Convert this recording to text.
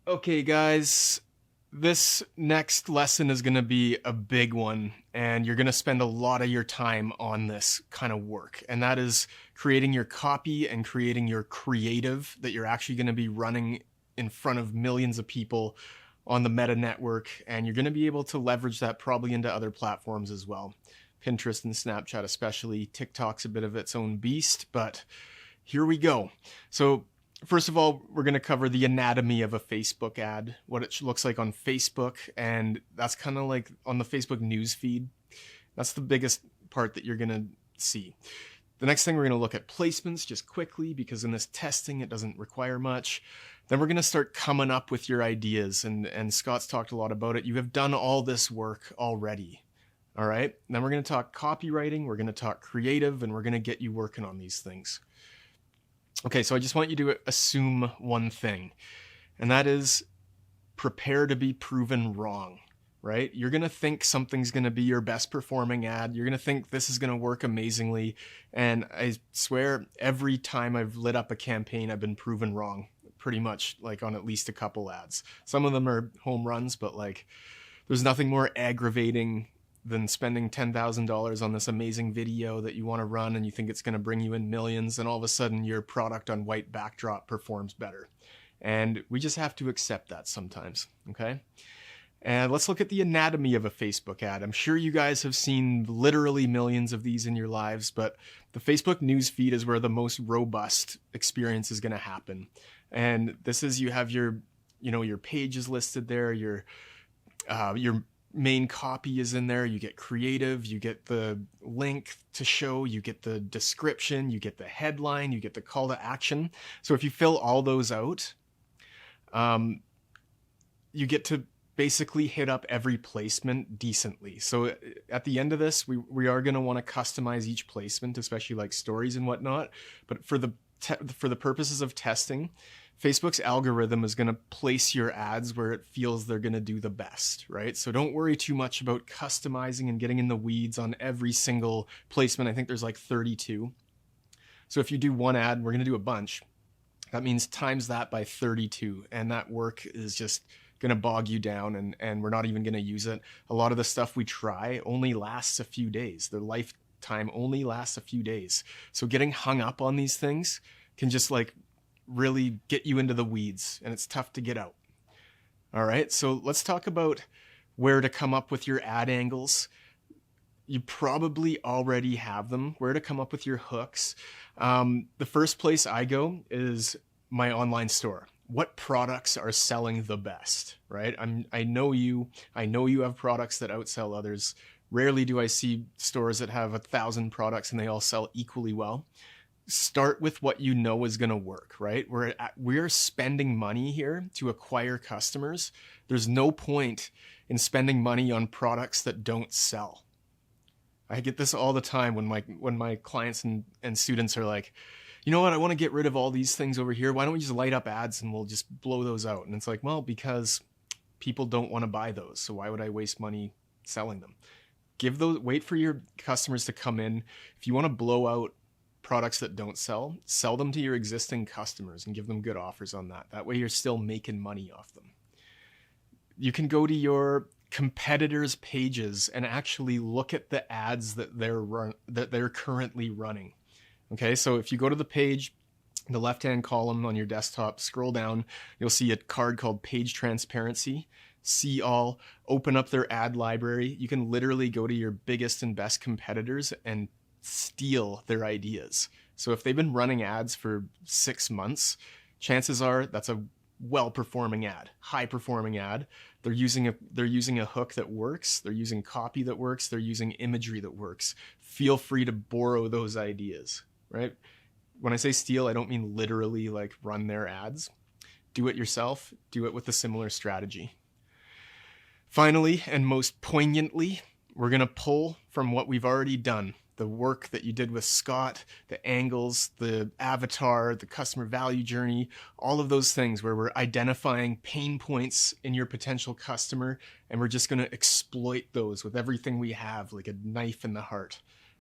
Okay, guys, this next lesson is going to be a big one, and you're going to spend a lot of your time on this kind of work, and that is creating your copy and creating your creative that you're actually going to be running in front of millions of people on the Meta network, and you're going to be able to leverage that probably into other platforms as well. Pinterest and Snapchat especially. TikTok's a bit of its own beast, but here we go. So first of all, we're going to cover the anatomy of a Facebook ad, what it looks like on Facebook, and that's kind of like on the Facebook news feed. That's the biggest part that you're going to see. The next thing, we're going to look at placements just quickly, because in this testing, it doesn't require much. Then we're going to start coming up with your ideas, and Scott's talked a lot about it. You have done all this work already. All right. Then we're going to talk copywriting, we're going to talk creative, and we're going to get you working on these things. Okay, so I just want you to assume one thing, and that is prepare to be proven wrong, right? You're going to think something's going to be your best performing ad. You're going to think this is going to work amazingly. And I swear every time I've lit up a campaign, I've been proven wrong, pretty much, like on at least a couple ads. Some of them are home runs, but like there's nothing more aggravating than spending $10,000 on this amazing video that you want to run and you think it's going to bring you in millions, and all of a sudden your product on white backdrop performs better. And we just have to accept that sometimes, okay? And let's look at the anatomy of a Facebook ad. I'm sure you guys have seen literally millions of these in your lives, but the Facebook news feed is where the most robust experience is going to happen. And this is, you have your pages listed there, your main copy is in there, you get creative, you get the link to show, you get the description, you get the headline, you get the call to action. So if you fill all those out, you get to basically hit up every placement decently. So at the end of this, we are going to want to customize each placement, especially like stories and whatnot. But for the purposes of testing, Facebook's algorithm is going to place your ads where it feels they're going to do the best, right? So don't worry too much about customizing and getting in the weeds on every single placement. I think there's like 32. So if you do one ad, we're going to do a bunch. That means times that by 32. And that work is just going to bog you down, and we're not even going to use it. A lot of the stuff we try only lasts a few days. The lifetime only lasts a few days. So getting hung up on these things can just like really get you into the weeds, and it's tough to get out. All right, so let's talk about where to come up with your ad angles. You probably already have them, where to come up with your hooks. The first place I go is my online store. What products are selling the best, right? I know you have products that outsell others. Rarely do I see stores that have 1,000 products and they all sell equally well. Start with what you know is going to work, right? We're spending money here to acquire customers. There's no point in spending money on products that don't sell. I get this all the time when my clients and students are like, you know what, I want to get rid of all these things over here. Why don't we just light up ads and we'll just blow those out? And it's like, well, because people don't want to buy those. So why would I waste money selling them? Wait for your customers to come in. If you want to blow out products that don't sell them to your existing customers and give them good offers on that. That way you're still making money off them. You can go to your competitors' pages and actually look at the ads that they're currently running. Okay, so if you go to the page, the left-hand column on your desktop, scroll down, you'll see a card called Page Transparency. See all, open up their ad library. You can literally go to your biggest and best competitors and steal their ideas. So if they've been running ads for 6 months, chances are that's a well-performing ad, high-performing ad. They're using a hook that works. They're using copy that works. They're using imagery that works. Feel free to borrow those ideas, right? When I say steal, I don't mean literally like run their ads. Do it yourself. Do it with a similar strategy. Finally, and most poignantly, we're going to pull from what we've already done. The work that you did with Scott, the angles, the avatar, the customer value journey, all of those things where we're identifying pain points in your potential customer, and we're just going to exploit those with everything we have, like a knife in the heart.